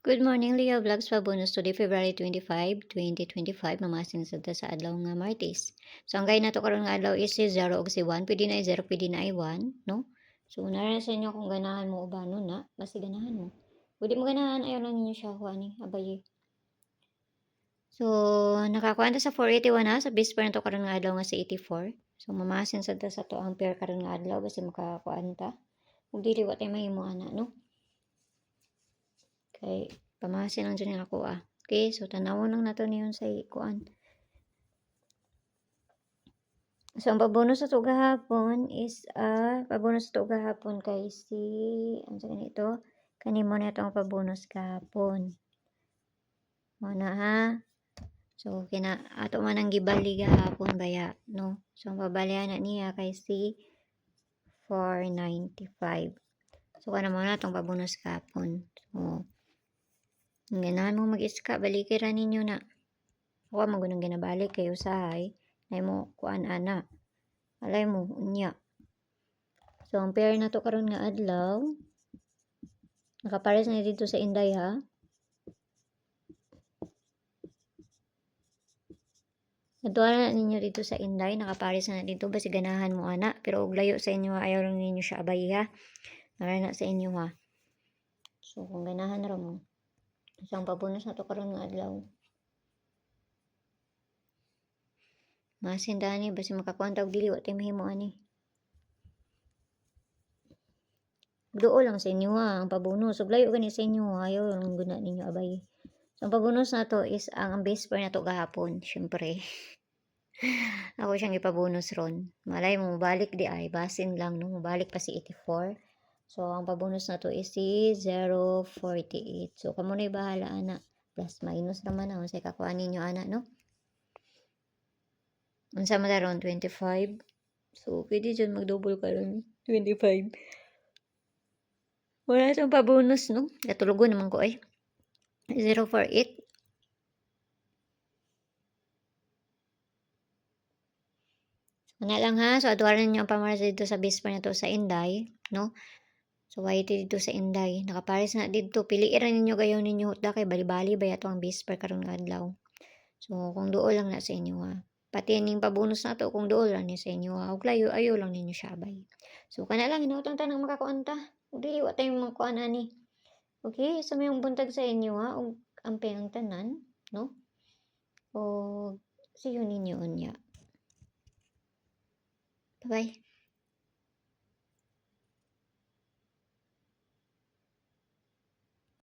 Good morning, Leo Vlogs pa bonus today, February 25, 2025. Mamasin sa adlaw nga Martes. So, ang gaya na to karon nga adlaw is si 0 og si 1. Pwede na 0, pwede na 1, no? So, nara sa inyo kung ganahan mo o ba, no na? Basta ganahan mo. Pwede mo ganahan, ayaw lang ninyo siya, kuha ni, abaye. So, nakakuha na sa 481 na, sa base pa na to karon nga adlaw nga si 84. So, mamasin sa to ang pair karon nga adlaw, basta makakuha ta. Kung dili, what tayo mahimo ana, no? Kay pamasin lang dyan ako Okay, so tanawon lang nato niyon sa ikuan. So ang pabonus sa to gahapon is pabonus sa to gahapon kay si ano sa ganito kanimo na itong pabonus gahapon. Muna ha. So kina ato man ang gibali gahapon baya no. So ang pabalian na niya kay si 495. So kana mo na itong pabonus gahapon. So ang ganahan mo mag-iska, balikiran ninyo na. Ako magunang ginabalik kayo usahay. Nay mo kuan ana. Alay mo unya. So ang pair na to karon nga adlaw. Nakapares na dito sa Inday ha. Natuwa na ninyo dito sa Inday, nakapares na dito basi ganahan mo ana, pero og layo sa inyo ayaw lang ninyo siya abay ha. Nara na sa inyo ha. So kung ganahan ra mo. So ang pabonus na to karon nga adlaw. Masin dani basi makakuha og dili wa tay mahimo ani. Duo lang sa inyo ha, ang pabonus. Ug layo gani sa inyo ha, ayaw lang guna ninyo abay. So ang pabonus na to is ang base pair na to gahapon, syempre. Ako siyang ipabonus ron. Malay mo, mabalik di ay. Basin lang, no? Mabalik pa si 84. So, ang pabonus na to is si 048. So, kamo na bahala, ana. Plus, minus naman na. Sa kakuha ninyo, ana, no? Unsa mo ron 25. So, pwede dyan mag-double ka ron. 25. Wala itong pabonus, no? Katulugo naman ko, ay. 048. Ano lang ha, so adwaran niyo ang pamaras dito sa base pa na to sa Inday, no? So, YT dito sa Inday. Nakapares na dito. Piliiran ninyo gayon ninyo hutda kay bali-bali ba yato ang base per karon nga adlaw. So, kung duol lang na sa inyo ha. Pati ning pabonus na to kung duol lang ni sa inyo ha. Ug layo ayo lang ninyo siya bay. So, kana lang hinutang tanang makakuanta. Ug dili wa tayo makuan ani. Okay, sa mayong buntag sa inyo ha ug amping ang tanan, no? O see you ninyo unya. Bye-bye.